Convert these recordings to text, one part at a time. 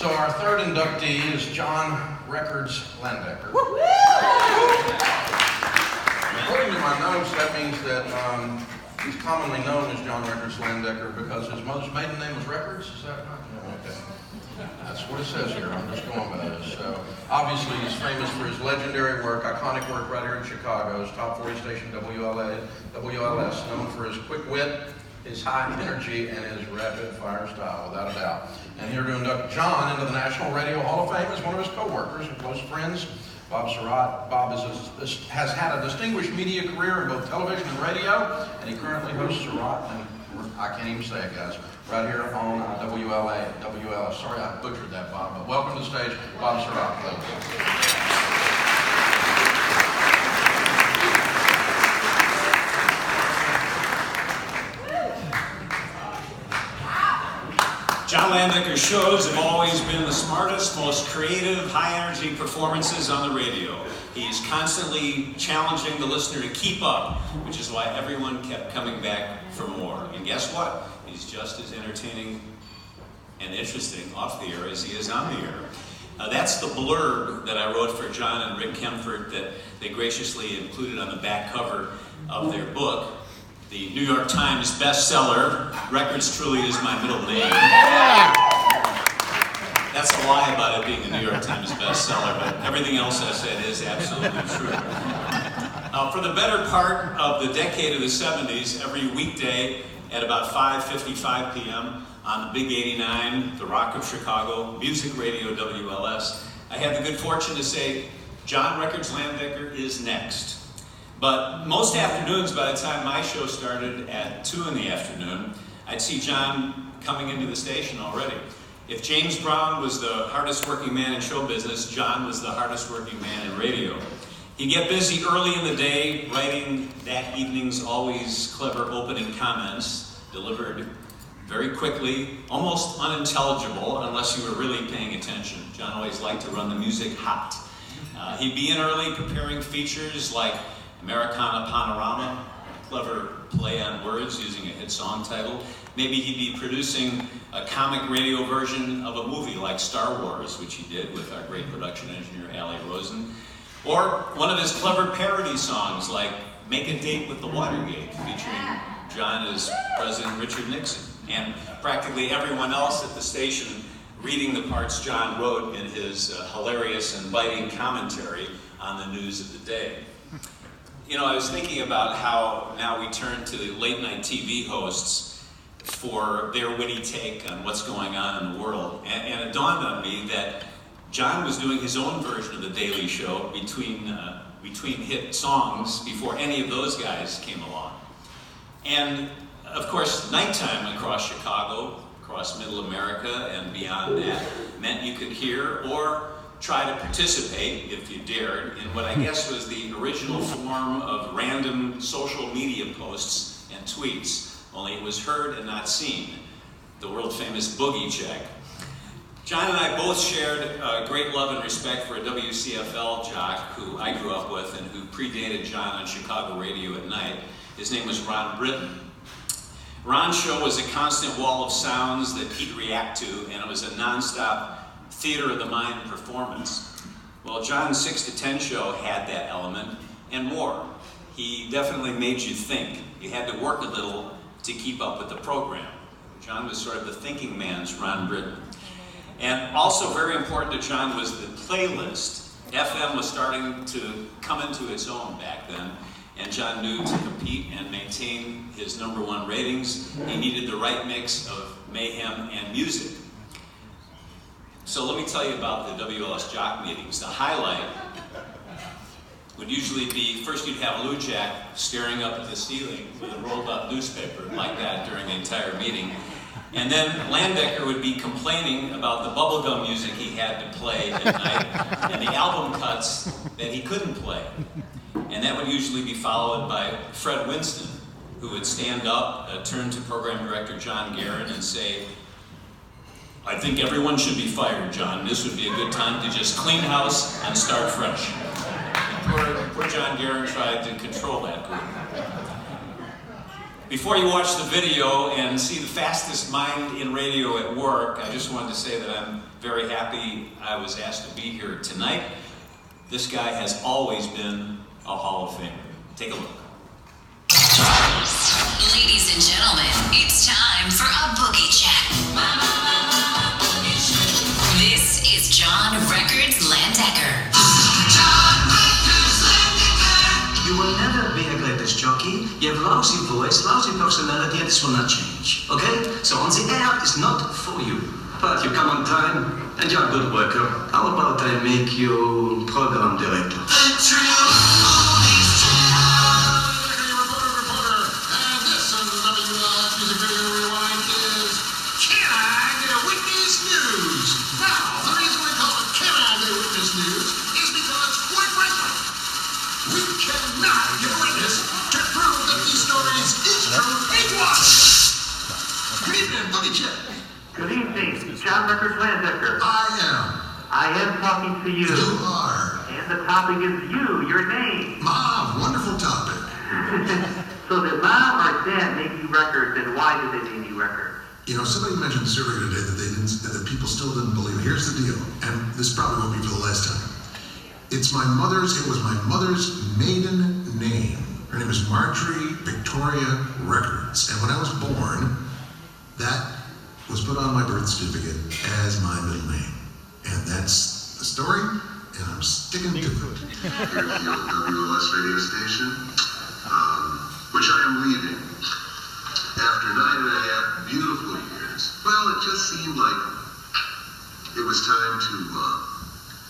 So our third inductee is John Records Landecker. According to my notes, that means that he's commonly known as John Records Landecker because his mother's maiden name was Records. Is that right? Okay. That's what it says here. I'm just going by this. So obviously he's famous for his legendary work, iconic work right here in Chicago's top 40 station WLS, known for his quick wit, his high energy, and his rapid-fire style, without a doubt. And here to induct John into the National Radio Hall of Fame is one of his co-workers and close friends, Bob Surratt. Bob has had a distinguished media career in both television and radio, and he currently hosts Surratt, and I can't even say it, guys, right here on WLS. Sorry I butchered that, Bob, but welcome to the stage, Bob Surratt. John Landecker's shows have always been the smartest, most creative, high-energy performances on the radio. He's constantly challenging the listener to keep up, which is why everyone kept coming back for more. And guess what? He's just as entertaining and interesting off the air as he is on the air. That's the blurb that I wrote for John and Rick Kempfert that they graciously included on the back cover of their book. The New York Times bestseller, Records Truly Is My Middle Name. That's a lie about it being a New York Times bestseller, but everything else I said is absolutely true. For the better part of the decade of the 70s, every weekday at about 5:55 p.m. on the Big 89, the Rock of Chicago, Music Radio WLS, I had the good fortune to say, John Records Landecker is next. But most afternoons, by the time my show started at 2 in the afternoon, I'd see John coming into the station already. If James Brown was the hardest working man in show business, John was the hardest working man in radio. He'd get busy early in the day, writing that evening's always clever opening comments, delivered very quickly, almost unintelligible unless you were really paying attention. John always liked to run the music hot. He'd be in early preparing features like Americana Panorama, clever play on words using a hit song title. Maybe he'd be producing a comic radio version of a movie like Star Wars, which he did with our great production engineer, Allie Rosen. Or one of his clever parody songs like Make a Date with the Watergate, featuring John as President Richard Nixon. And practically everyone else at the station reading the parts John wrote in his hilarious and biting commentary on the news of the day. You know, I was thinking about how now we turn to late night TV hosts for their witty take on what's going on in the world. And it dawned on me that John was doing his own version of The Daily Show between hit songs before any of those guys came along. And of course, nighttime across Chicago, across Middle America and beyond that, meant you could hear or try to participate, if you dared, in what I guess was the original form of random social media posts and tweets, only it was heard and not seen, the world-famous boogie check. John and I both shared great love and respect for a WCFL jock who I grew up with and who predated John on Chicago radio at night. His name was Ron Britton. Ron's show was a constant wall of sounds that he'd react to, and it was a nonstop theater of the mind performance. Well, John's 6 to 10 show had that element and more. He definitely made you think. You had to work a little to keep up with the program. John was sort of the thinking man's Ron Britton. And also very important to John was the playlist. FM was starting to come into its own back then, and John knew to compete and maintain his #1 ratings, he needed the right mix of mayhem and music. So let me tell you about the WLS jock meetings. The highlight would usually be, first you'd have Lou Jack staring up at the ceiling with a rolled up newspaper like that during the entire meeting. And then Landecker would be complaining about the bubblegum music he had to play at night and the album cuts that he couldn't play. And that would usually be followed by Fred Winston, who would stand up, turn to program director John Guerin and say, "I think everyone should be fired, John. This would be a good time to just clean house and start fresh." Poor John Guerin tried to control that group. Before you watch the video and see the fastest mind in radio at work, I just wanted to say that I'm very happy I was asked to be here tonight. This guy has always been a Hall of Famer. Take a look. Ladies and gentlemen, it's time for a boogie check. This is John Records Landecker. You will never be a great disc jockey. You have lousy voice, lousy personality, and this will not change. Okay? So on the air is not for you. But you come on time, and you're a good worker. How about I make you program director? Good evening, John Records Landecker. I am talking to you. You are. And the topic is you, your name. Mom, wonderful topic. So did Mom or Dad make you records, and why did they name you records? You know, somebody mentioned this earlier today that people still didn't believe it. Here's the deal, and this probably won't be for the last time. It was my mother's maiden name. Her name is Marjorie Victoria Records. And when I was born, that was put on my birth certificate as my middle name. And that's the story, and I'm sticking to it. Here at the WLS radio station, which I am leaving after 9.5 beautiful years. Well, it just seemed like it was time to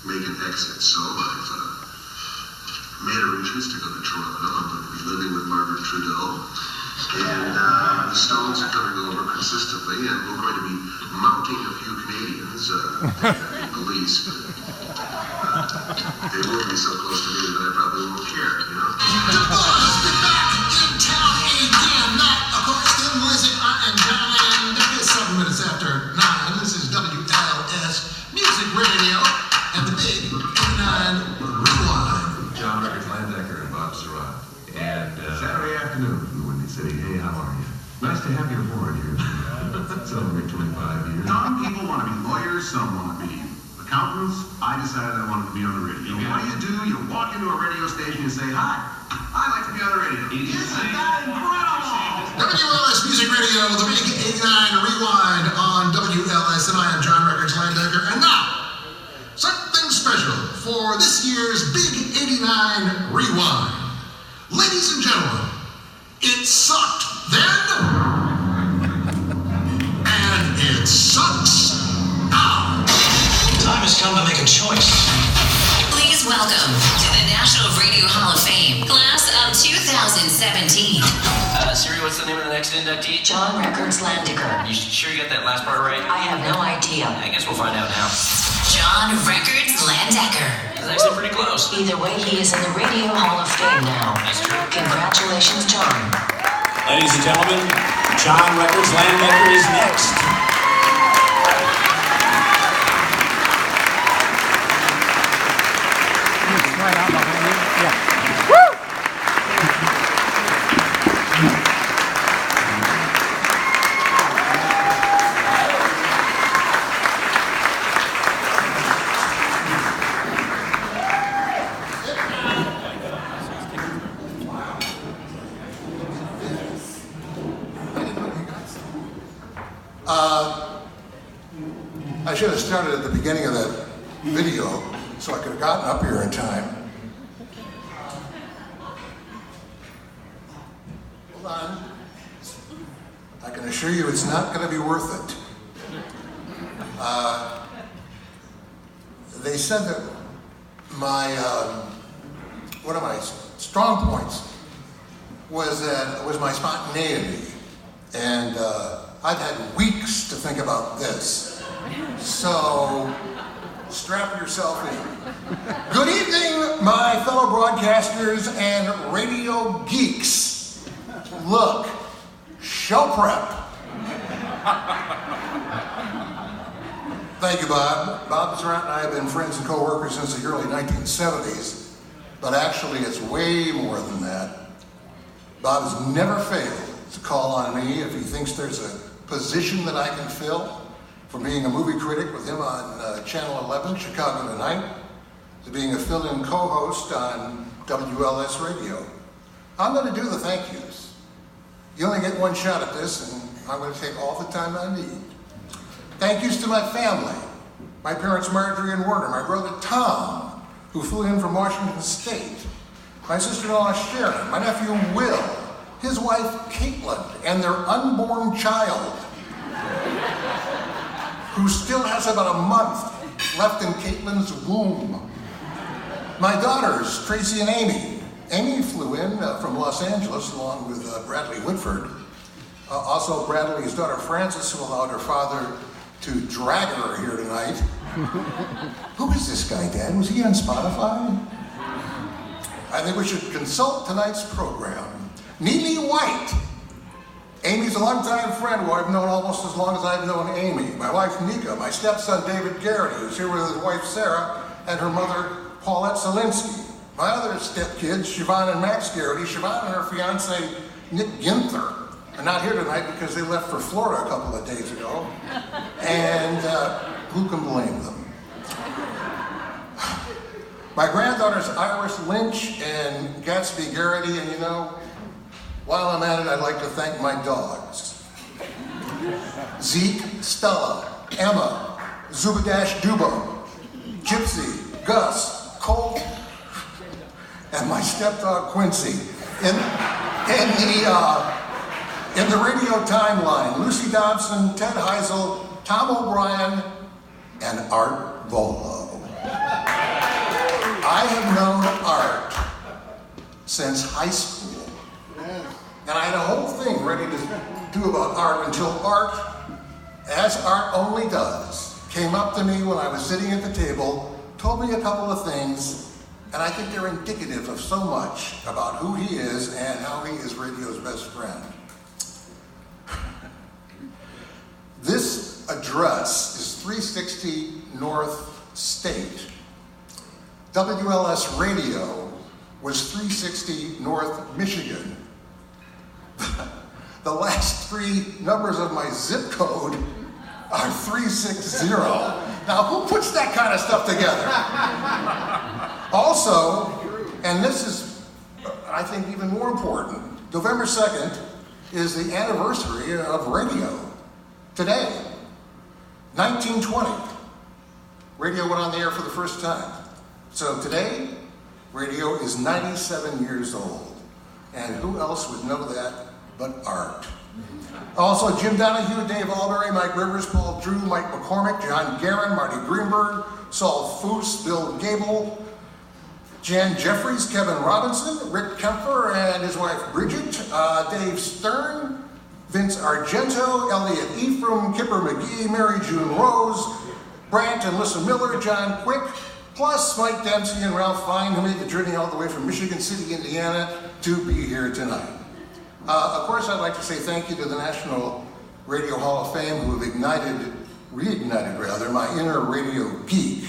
make an exit. So I've made arrangements to go to Toronto. I'm going to be living with Margaret Trudeau. And the Stones are coming over consistently, and we're going to be mounting a few Canadians in the least. They will be so close to me that I probably won't care, you know? The Buzz be back in town again. Not, of course, Tim Lizzie, I am John, and it is 7 minutes after 9. This is WLS Music Radio, and the big 89 Rewind. John Records Landecker and Bob Surratt. And Saturday afternoon from the Windy City. Hey, how are you? Nice to have you aboard here. Celebrate 25 years. Some people want to be lawyers, some want to be accountants. I decided I wanted to be on the radio. What do? You walk into a radio station and say, hi, I'd like to be on the radio. Isn't that incredible? WLS Music Radio, the big 89 Rewind on WLS, and I am John Records Landecker. And now, something special for this year's big 89 Rewind. Ladies and gentlemen, it sucked then, and it sucks now. Time has come to make a choice. Please welcome to the National Radio Hall of Fame, class of 2017. Siri, what's the name of the next inductee? John Records Landecker. You sure you got that last part right? I have no idea. I guess we'll find out now. John Records Landecker. That's actually pretty close. Either way, he is in the Radio Hall of Fame now. That's true. Congratulations, John. Ladies and gentlemen, John Records Landecker is next. I should have started at the beginning of that video so I could have gotten up here in time. Hold on. I can assure you it's not going to be worth it. They said that one of my strong points was my spontaneity, and I've had weeks to think about this. So strap yourself in. Good evening, my fellow broadcasters and radio geeks. Look, show prep. Thank you, Bob. Bob Surratt and I have been friends and co-workers since the early 1970s, but actually it's way more than that. Bob has never failed to call on me if he thinks there's a position that I can fill, from being a movie critic with him on Channel 11, Chicago Tonight, to being a fill-in co-host on WLS Radio. I'm going to do the thank yous. You only get one shot at this, and I'm going to take all the time I need. Thank yous to my family, my parents Marjorie and Werner, my brother Tom, who flew in from Washington State, my sister-in-law Sharon, my nephew Will, his wife Caitlin, and their unborn child, who still has about a month left in Caitlin's womb. My daughters, Tracy and Amy. Amy flew in from Los Angeles along with Bradley Whitford. Also Bradley's daughter Frances, who allowed her father to drag her here tonight. Who is this guy, Dad? Was he on Spotify? I think we should consult tonight's program. Neely White. Amy's a longtime friend who I've known almost as long as I've known Amy. My wife Nika, my stepson David Garrity, who's here with his wife Sarah, and her mother Paulette Zelinsky. My other stepkids, Siobhan and Max Garrity. Siobhan and her fiance Nick Ginther are not here tonight because they left for Florida a couple of days ago. And who can blame them? My granddaughters Iris Lynch and Gatsby Garrity, and you know, while I'm at it, I'd like to thank my dogs. Zeke, Stella, Emma, Zubadash Dubo, Gypsy, Gus, Colt, and my stepdog Quincy. In the radio timeline, Lucy Dobson, Ted Heisel, Tom O'Brien, and Art Volo. I have known Art since high school. And I had a whole thing ready to do about Art until Art, as Art only does, came up to me when I was sitting at the table, told me a couple of things, and I think they're indicative of so much about who he is and how he is radio's best friend. This address is 360 North State. WLS Radio was 360 North Michigan. The last three numbers of my zip code are 360. Now, who puts that kind of stuff together? Also, and this is, I think, even more important, November 2nd is the anniversary of radio. Today, 1920, radio went on the air for the first time. So today, radio is 97 years old. And who else would know that but Art? Also, Jim Donahue, Dave Albury, Mike Rivers, Paul Drew, Mike McCormick, John Guerin, Marty Greenberg, Saul Foose, Bill Gable, Jan Jeffries, Kevin Robinson, Rick Kempfer and his wife Bridget, Dave Stern, Vince Argento, Elliot Ephraim, Kipper McGee, Mary June Rose, Brant and Lissa Miller, John Quick, plus Mike Dempsey and Ralph Fine, who made the journey all the way from Michigan City, Indiana, to be here tonight. Of course, I'd like to say thank you to the National Radio Hall of Fame, who have reignited my inner radio geek.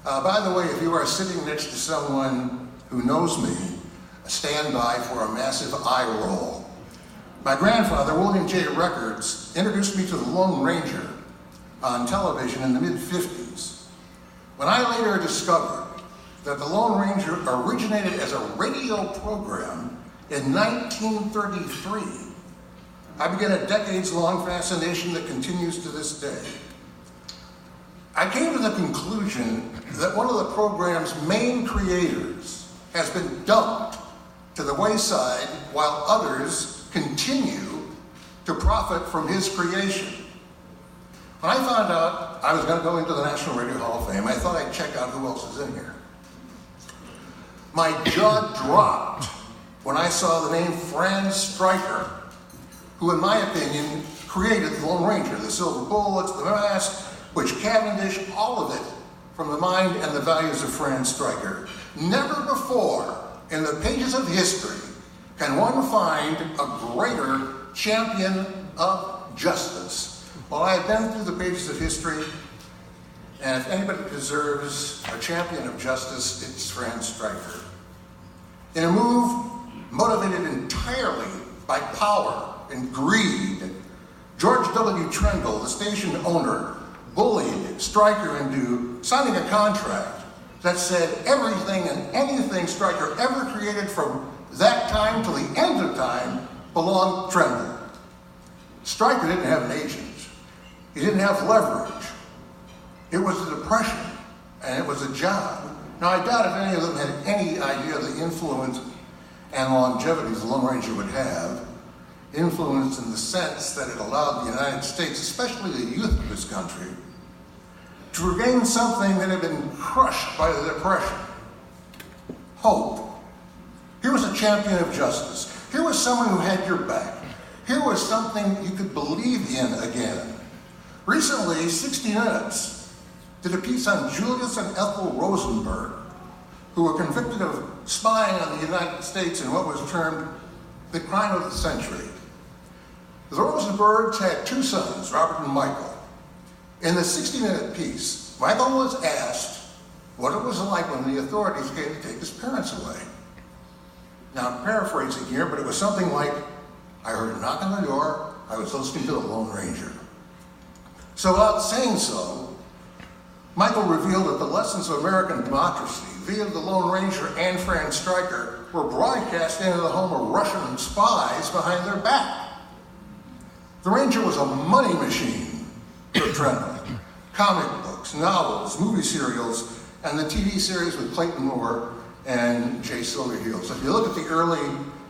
By the way, if you are sitting next to someone who knows me, stand by for a massive eye roll. My grandfather, William J. Records, introduced me to the Lone Ranger on television in the mid-50s. When I later discovered that the Lone Ranger originated as a radio program in 1933, I began a decades-long fascination that continues to this day. I came to the conclusion that one of the program's main creators has been dumped to the wayside while others continue to profit from his creation. When I found out I was going to go into the National Radio Hall of Fame, I thought I'd check out who else is in here. My jaw dropped when I saw the name Franz Stryker, who in my opinion created the Lone Ranger, the silver bullets, the mask, Butch Cavendish, all of it from the mind and the values of Franz Stryker. Never before in the pages of history can one find a greater champion of justice. Well, I have been through the pages of history, and if anybody deserves a champion of justice, it's Franz Stryker. In a move motivated entirely by power and greed, George W. Trendle, the station owner, bullied Stryker into signing a contract that said everything and anything Stryker ever created from that time till the end of time belonged to Trendle. Stryker didn't have an agent. He didn't have leverage. It was a depression, and it was a job. Now, I doubt if any of them had any idea of the influence and longevity the Lone Ranger would have. Influence in the sense that it allowed the United States, especially the youth of this country, to regain something that had been crushed by the Depression: hope. Here was a champion of justice. Here was someone who had your back. Here was something you could believe in again. Recently, 60 Minutes did a piece on Julius and Ethel Rosenberg, who were convicted of spying on the United States in what was termed the crime of the century. The Rosenbergs had two sons, Robert and Michael. In the 60-minute piece, Michael was asked what it was like when the authorities came to take his parents away. Now, I'm paraphrasing here, but it was something like, I heard a knock on the door, I was listening to the Lone Ranger. So without saying so, Michael revealed that the lessons of American democracy via the Lone Ranger and Fran Stryker were broadcast into the home of Russian spies behind their back. The Ranger was a money machine for Trendle. Comic books, novels, movie serials, and the TV series with Clayton Moore and Jay Silverheels. So if you look at the early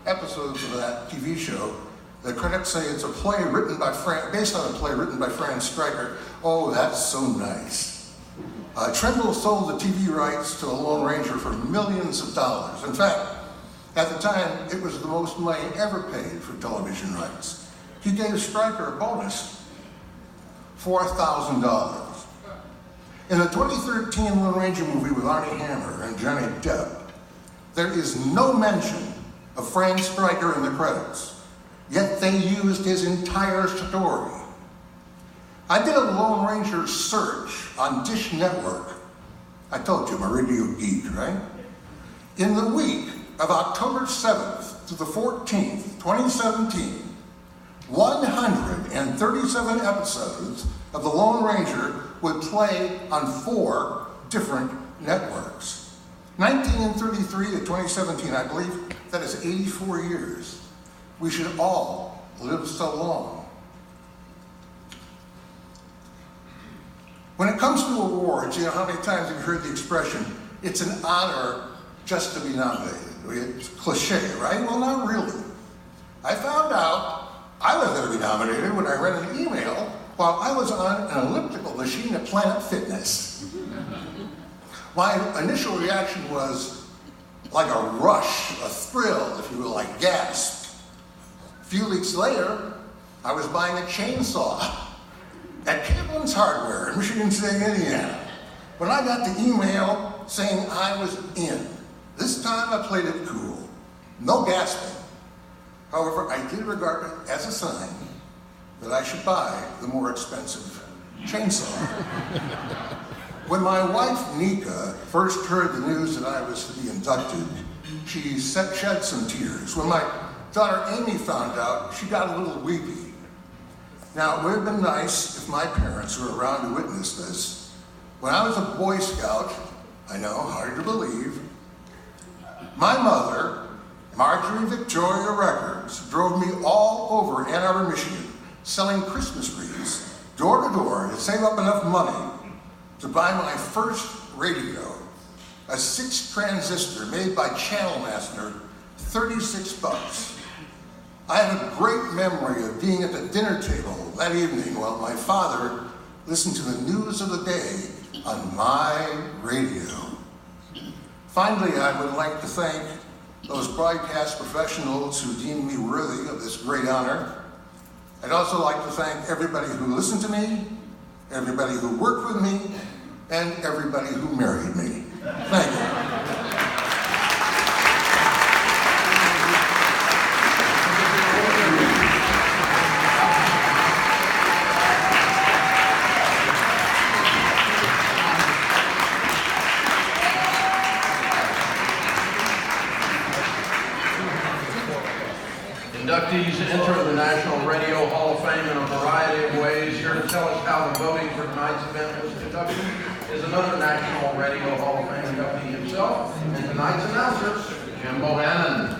episodes of that TV show, the critics say it's a play written by based on a play written by Fran Stryker. Oh, that's so nice. Trendle sold the TV rights to the Lone Ranger for millions of dollars. In fact, at the time, it was the most money ever paid for television rights. He gave Stryker a bonus, $4,000. In the 2013 Lone Ranger movie with Arnie Hammer and Johnny Depp, there is no mention of Fran Stryker in the credits, yet they used his entire story. I did a Lone Ranger search on Dish Network. I told you I'm a radio geek, right? In the week of October 7th to the 14th, 2017, 137 episodes of The Lone Ranger would play on 4 different networks. 1933 to 2017, I believe that is 84 years. We should all live so long. When it comes to awards, you know how many times you've heard the expression, it's an honor just to be nominated. It's cliche, right? Well, not really. I found out I was going to be nominated when I read an email while I was on an elliptical machine at Planet Fitness. My initial reaction was like a rush, a thrill, if you will, like gasped. A few weeks later, I was buying a chainsaw at Cablin's Hardware in Michigan City, Indiana, when I got the email saying I was in. This time I played it cool. No gasping. However, I did regard it as a sign that I should buy the more expensive chainsaw. When my wife, Nika, first heard the news that I was to be inducted, she shed some tears. When my daughter Amy found out, she got a little weepy. Now, it would have been nice if my parents were around to witness this. When I was a Boy Scout, I know, hard to believe, my mother, Marjorie Victoria Records, drove me all over Ann Arbor, Michigan, selling Christmas wreaths, door to door, to save up enough money to buy my first radio, a 6-transistor made by Channel Master, $36. I have a great memory of being at the dinner table that evening while my father listened to the news of the day on my radio. Finally, I would like to thank those broadcast professionals who deemed me worthy of this great honor. I'd also like to thank everybody who listened to me, everybody who worked with me, and everybody who married me. Thank you. Inductees of the National Radio Hall of Fame in a variety of ways. Here to tell us how the voting for tonight's event was conducted is another National Radio Hall of Fame inductee himself, and tonight's announcer, Jim Bohannon.